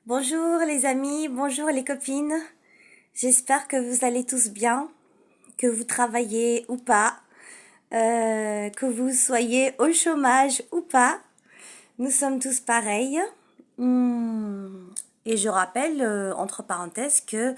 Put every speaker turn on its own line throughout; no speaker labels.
Bonjour les amis, bonjour les copines. J'espère que vous allez tous bien, que vous travaillez ou pas, que vous soyez au chômage ou pas. Nous sommes tous pareils. Et je rappelle, entre parenthèses, que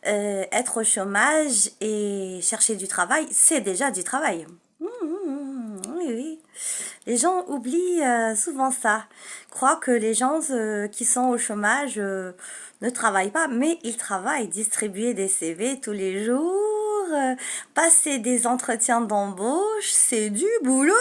être au chômage et chercher du travail, c'est déjà du travail. Oui, oui. Les gens oublient souvent ça. Croient que les gens qui sont au chômage ne travaillent pas, mais ils travaillent. Distribuer des CV tous les jours, passer des entretiens d'embauche, c'est du boulot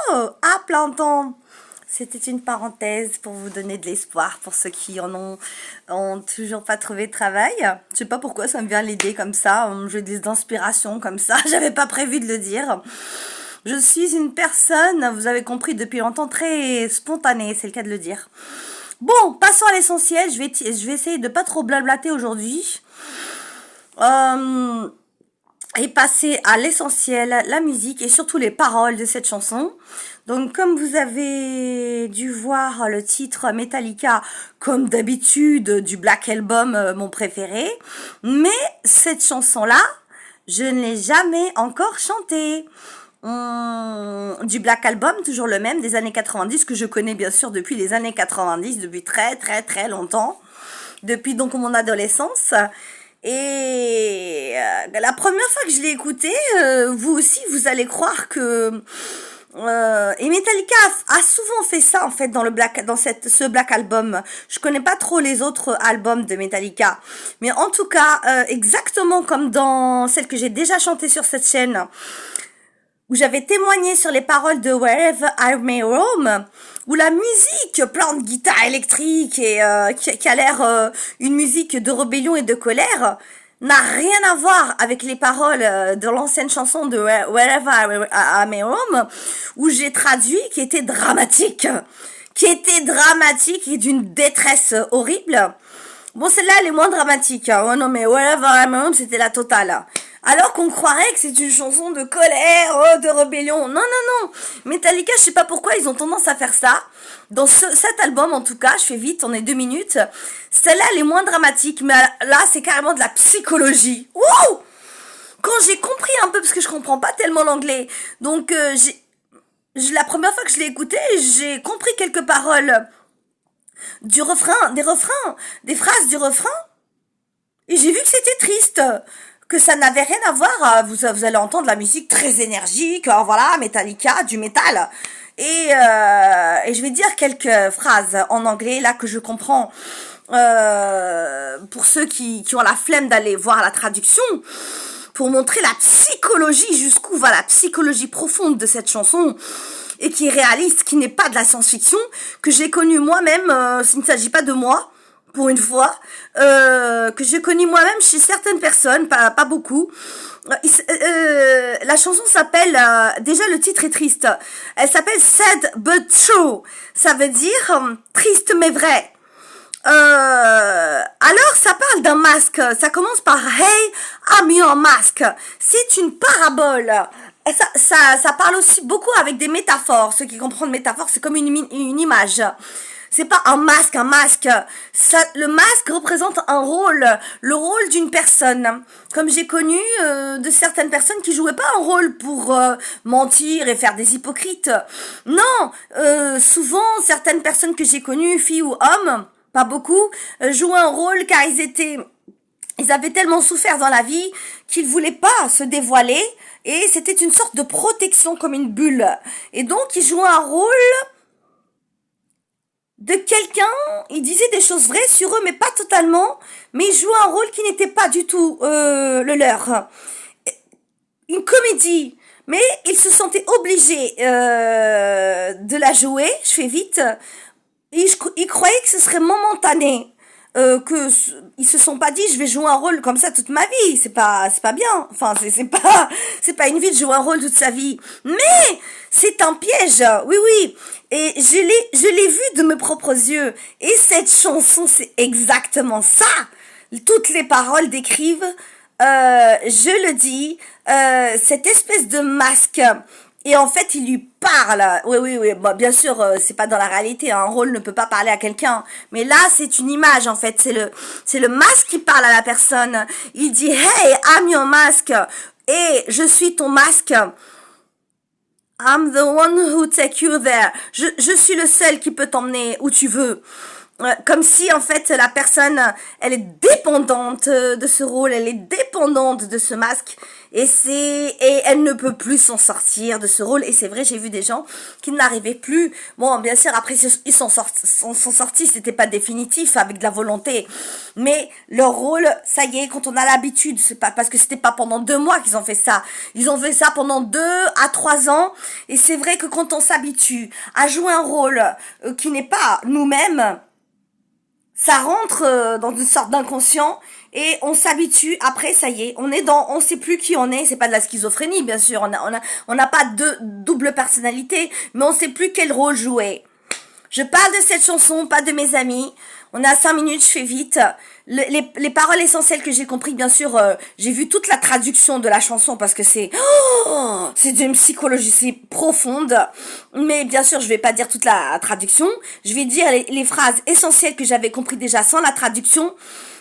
à plein temps. C'était une parenthèse pour vous donner de l'espoir pour ceux qui ont toujours pas trouvé de travail. Je sais pas pourquoi ça me vient l'idée comme ça, un jeu d'inspiration comme ça. J'avais pas prévu de le dire. Je suis une personne, vous avez compris depuis longtemps, très spontanée, c'est le cas de le dire. Bon, passons à l'essentiel. Je vais essayer de pas trop blablater aujourd'hui. Et passer à l'essentiel, la musique et surtout les paroles de cette chanson. Donc, comme vous avez dû voir le titre Metallica, comme d'habitude, du Black Album, mon préféré. Mais cette chanson-là, je ne l'ai jamais encore chantée. Du Black Album, toujours le même, des années 90, que je connais bien sûr depuis les années 90, depuis très très très longtemps, depuis donc mon adolescence. Et la première fois que je l'ai écouté, vous aussi, vous allez croire que et Metallica a souvent fait ça en fait dans ce Black Album. Je connais pas trop les autres albums de Metallica, mais en tout cas exactement comme dans celle que j'ai déjà chantée sur cette chaîne, où j'avais témoigné sur les paroles de Wherever I May Roam, où la musique, plein de guitares électriques et qui a l'air une musique de rébellion et de colère, n'a rien à voir avec les paroles de l'ancienne chanson de Wherever I May Roam, où j'ai traduit qui était dramatique et d'une détresse horrible. Bon, celle-là, elle est moins dramatique. Hein. Oh non, mais Wherever I May Roam, c'était la totale. Alors qu'on croirait que c'est une chanson de colère, de rébellion. Non, non, non. Metallica, je sais pas pourquoi ils ont tendance à faire ça. Dans cet album, en tout cas, je fais vite, on est 2 minutes. Celle-là, elle est moins dramatique, mais là, c'est carrément de la psychologie. Wouh! Quand j'ai compris un peu, parce que je comprends pas tellement l'anglais, donc la première fois que je l'ai écouté, j'ai compris quelques paroles du refrain, des phrases du refrain, et j'ai vu que c'était triste, que ça n'avait rien à voir. Vous allez entendre la musique très énergique, voilà, Metallica, du métal. Et je vais dire quelques phrases en anglais là que je comprends. Pour ceux qui ont la flemme d'aller voir la traduction, pour montrer la psychologie, jusqu'où va la psychologie profonde de cette chanson, et qui est réaliste, qui n'est pas de la science-fiction, que j'ai connue moi-même, s'il ne s'agit pas de moi, pour une fois, que j'ai connu moi-même chez certaines personnes, pas beaucoup. La chanson s'appelle, déjà le titre est triste, elle s'appelle Sad But True, ça veut dire triste mais vrai. Alors ça parle d'un masque, ça commence par Hey, I'm your mask, c'est une parabole. Ça parle aussi beaucoup avec des métaphores. Ceux qui comprennent métaphore, c'est comme une image. C'est pas un masque. Le masque représente un rôle, le rôle d'une personne. Comme j'ai connu de certaines personnes qui jouaient pas un rôle pour mentir et faire des hypocrites. Non, souvent certaines personnes que j'ai connues, filles ou hommes, pas beaucoup, jouaient un rôle car ils avaient tellement souffert dans la vie qu'ils voulaient pas se dévoiler et c'était une sorte de protection comme une bulle. Et donc ils jouaient un rôle de quelqu'un, ils disaient des choses vraies sur eux mais pas totalement, mais ils jouaient un rôle qui n'était pas du tout le leur. Une comédie, mais ils se sentaient obligés de la jouer, je fais vite, ils croyaient que ce serait momentané. Que ils se sont pas dit je vais jouer un rôle comme ça toute ma vie, c'est pas bien, enfin c'est pas une vie de jouer un rôle toute sa vie, mais c'est un piège, oui oui, et je l'ai vu de mes propres yeux, et cette chanson c'est exactement ça, toutes les paroles décrivent, je le dis, cette espèce de masque Et en fait, il lui parle. Oui, oui, oui. Bon, bien sûr, c'est pas dans la réalité. Un rôle ne peut pas parler à quelqu'un. Mais là, c'est une image, en fait. C'est le masque qui parle à la personne. Il dit, hey, I'm your mask. Et je suis ton masque. I'm the one who take you there. Je suis le seul qui peut t'emmener où tu veux. Comme si en fait la personne elle est dépendante de ce rôle, elle est dépendante de ce masque et elle ne peut plus s'en sortir de ce rôle. Et c'est vrai, j'ai vu des gens qui n'arrivaient plus. Bon, bien sûr après ils sont sortis, c'était pas définitif avec de la volonté, mais leur rôle, ça y est, quand on a l'habitude, c'est pas parce que c'était pas pendant 2 mois qu'ils ont fait ça, ils ont fait ça pendant 2 à 3 ans. Et c'est vrai que quand on s'habitue à jouer un rôle qui n'est pas nous-mêmes, ça rentre dans une sorte d'inconscient et on s'habitue. Après, ça y est, on sait plus qui on est. C'est pas de la schizophrénie, bien sûr. On n'a pas de double personnalité, mais on sait plus quel rôle jouer. Je parle de cette chanson, pas de mes amis. On a 5 minutes, je fais vite. Les paroles essentielles que j'ai compris, bien sûr, j'ai vu toute la traduction de la chanson parce que c'est d'une psychologie si profonde. Mais bien sûr, je vais pas dire toute la traduction. Je vais dire les phrases essentielles que j'avais compris déjà sans la traduction.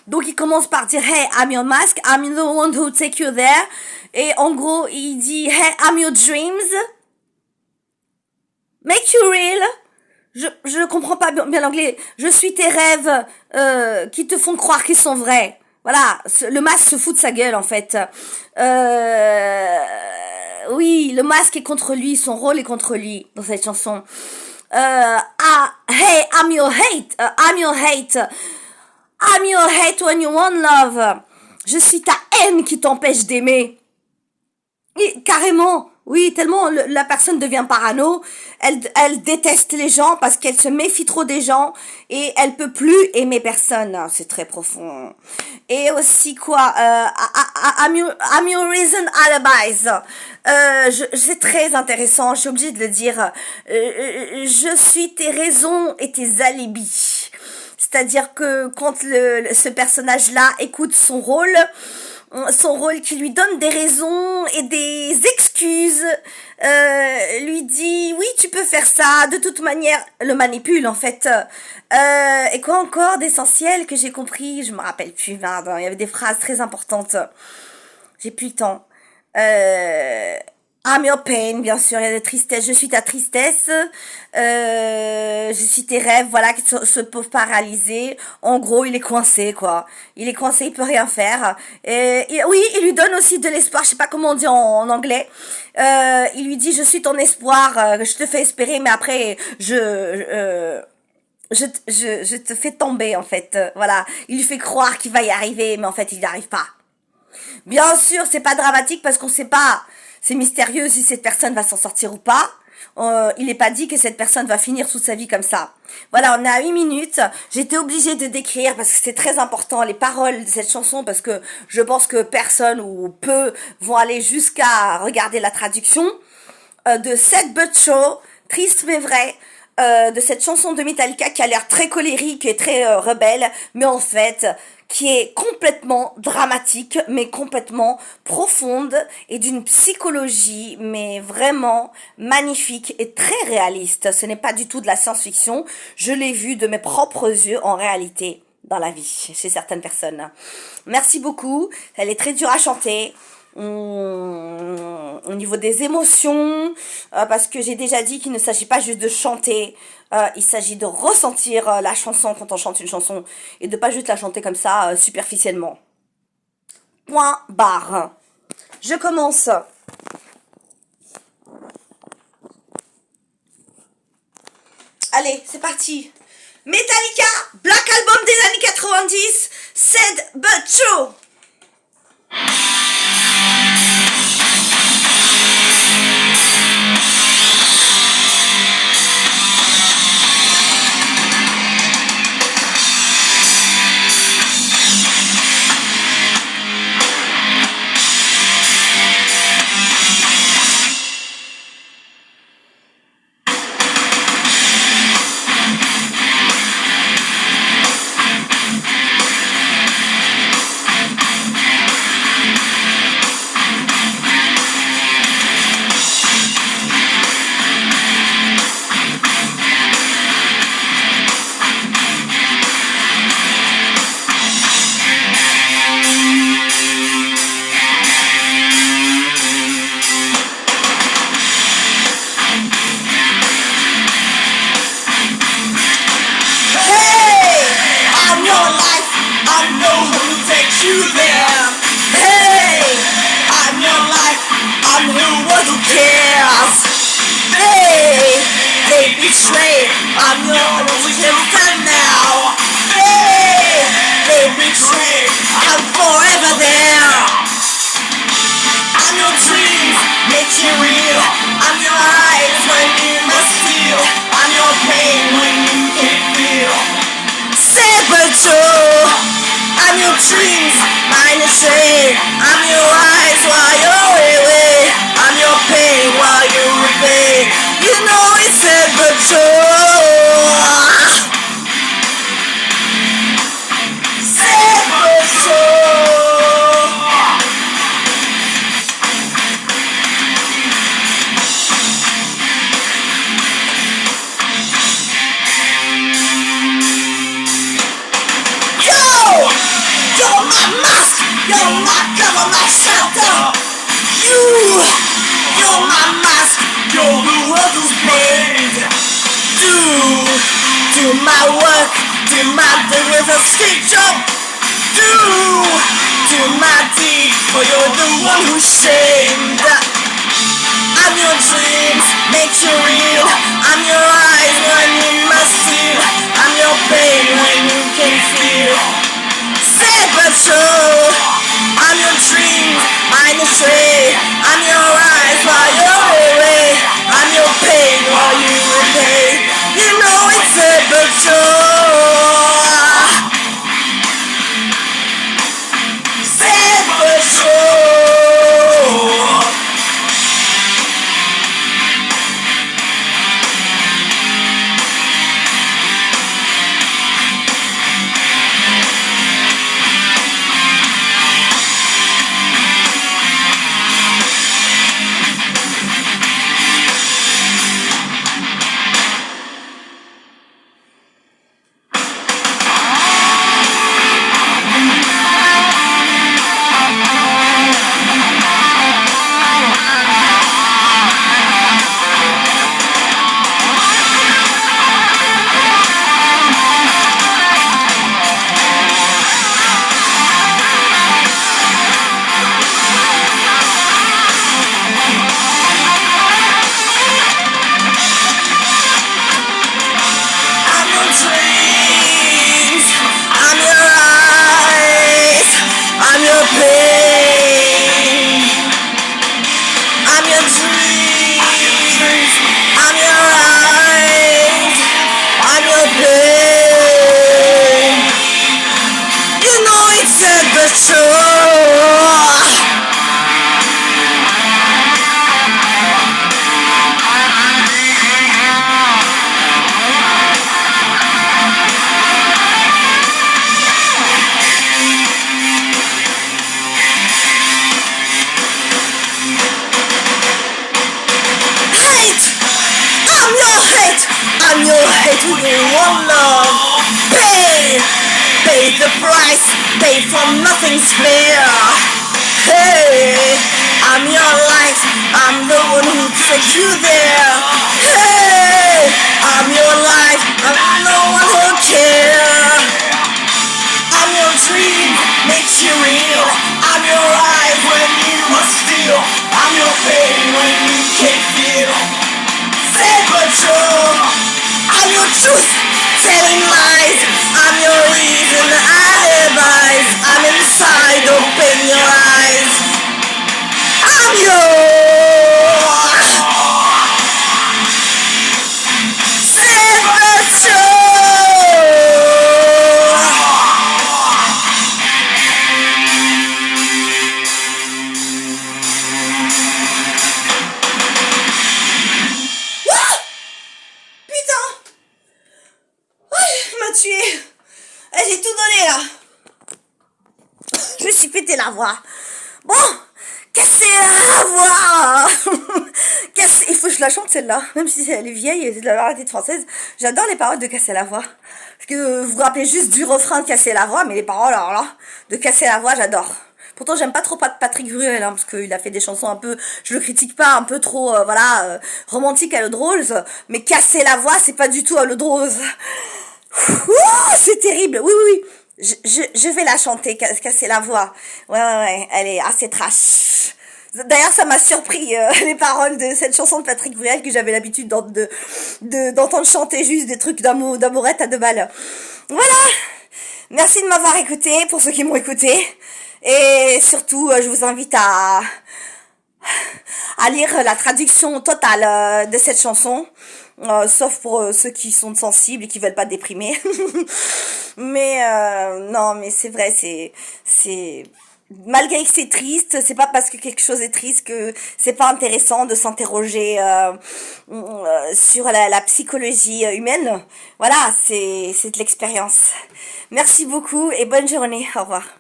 Donc il commence par dire hey, I'm your mask, I'm the one who take you there. Et en gros, il dit hey, I'm your dreams, make you real. Je comprends pas bien l'anglais. Je suis tes rêves qui te font croire qu'ils sont vrais. Voilà, le masque se fout de sa gueule en fait. Oui, le masque est contre lui, son rôle est contre lui dans cette chanson. Hey, I'm your hate, I'm your hate, I'm your hate when you want love. Je suis ta haine qui t'empêche d'aimer. Et carrément, oui, tellement la personne devient parano, elle déteste les gens parce qu'elle se méfie trop des gens et elle peut plus aimer personne. C'est très profond. Et aussi quoi, I'm your reason alibis. C'est très intéressant, je suis obligée de le dire. Je suis tes raisons et tes alibis. C'est-à-dire que quand ce personnage-là écoute son rôle qui lui donne des raisons et des excuses, lui dit oui tu peux faire ça, de toute manière le manipule en fait. Et quoi encore d'essentiel que j'ai compris, je me rappelle plus, pardon, il y avait des phrases très importantes, j'ai plus le temps. I'm your pain, bien sûr, il y a de tristesse, je suis ta tristesse, je suis tes rêves, voilà, qui se peuvent pas réaliser. En gros, il est coincé, quoi. Il est coincé, il peut rien faire. Et oui, il lui donne aussi de l'espoir, je sais pas comment on dit en anglais. Il lui dit, je suis ton espoir, je te fais espérer, mais après, je te fais tomber, en fait. Voilà. Il lui fait croire qu'il va y arriver, mais en fait, il n'y arrive pas. Bien sûr, c'est pas dramatique parce qu'on sait pas. C'est mystérieux si cette personne va s'en sortir ou pas. Il n'est pas dit que cette personne va finir toute sa vie comme ça. Voilà, on est à 8 minutes. J'étais obligée de décrire parce que c'est très important les paroles de cette chanson parce que je pense que personne ou peu vont aller jusqu'à regarder la traduction de Sad But True, triste mais vrai. De cette chanson de Metallica qui a l'air très colérique et très rebelle, mais en fait qui est complètement dramatique, mais complètement profonde et d'une psychologie, mais vraiment magnifique et très réaliste. Ce n'est pas du tout de la science-fiction. Je l'ai vu de mes propres yeux en réalité dans la vie, chez certaines personnes. Merci beaucoup. Elle est très dure à chanter. Au niveau des émotions, parce que j'ai déjà dit qu'il ne s'agit pas juste de chanter, il s'agit de ressentir la chanson quand on chante une chanson et de pas juste la chanter comme ça superficiellement. Point barre. Je commence. Allez, c'est parti. Metallica, Black Album des années 90, Sad But True. I'm the one who takes you there. Hey, I'm your life, I'm the one who cares. They betray, I'm your one who can stand now. Hey, they betray, I'm forever there. I'm your dreams, make you real. I'm your eyes when you must feel. I'm your pain when you can't feel. Saboteur, I'm your dreams, mine is shade. I'm your eyes while you're away. I'm your pain while you repay. You know it's saboteur. Saboteur. You're my mask, you're my cover, my shelter. You're my mask, you're the world who's paid. Do my work, do my there is a street job. Do my deed, for you're the one who's shamed. I'm your dreams, make you real. I'm your eyes when you must feel. I'm your pain when you can feel. Saboteur, I'm your dreams, mine is shade. I'm your eyes while you're away. I'm your pain while you repay. You know it's saboteur. Saboteur. I'm your hate who you want love. Pay the price, pay for nothing's fair. Hey, I'm your life, I'm the one who takes you there. Hey, I'm your life, I'm the one who cares. I'm your dream, makes you real. I'm your eyes when you must feel. I'm your pain when you can't feel. Saboteur, I'm your truth, telling lies. I'm your reason, alibis. I'm inside, open your eyes. I'm yours. Saboteur. Tué. J'ai tout donné là. Je me suis pété la voix. Bon, casser la voix. Il faut que je la chante celle-là, même si elle est vieille et c'est de la variété française. J'adore les paroles de Casser la voix. Parce que vous vous rappelez juste du refrain de Casser la voix, mais les paroles alors là, de Casser la voix, j'adore. Pourtant j'aime pas trop Patrick Bruel, hein, parce qu'il a fait des chansons un peu, je le critique pas, un peu trop, romantique à l'eau de rose. Mais Casser la voix, c'est pas du tout à l'eau de rose. C'est terrible, oui. Je vais la chanter, casser la voix. Ouais, elle est assez trash. D'ailleurs, ça m'a surpris, les paroles de cette chanson de Patrick Bruel que j'avais l'habitude d'entendre chanter juste des trucs d'amourette à 2 balles. Voilà. Merci de m'avoir écouté, pour ceux qui m'ont écouté. Et surtout, je vous invite à lire la traduction totale de cette chanson. Sauf pour ceux qui sont sensibles et qui veulent pas déprimer. Mais non, mais c'est vrai, c'est malgré que c'est triste, c'est pas parce que quelque chose est triste que c'est pas intéressant de s'interroger sur la psychologie humaine. Voilà, c'est de l'expérience. Merci beaucoup et bonne journée. Au revoir.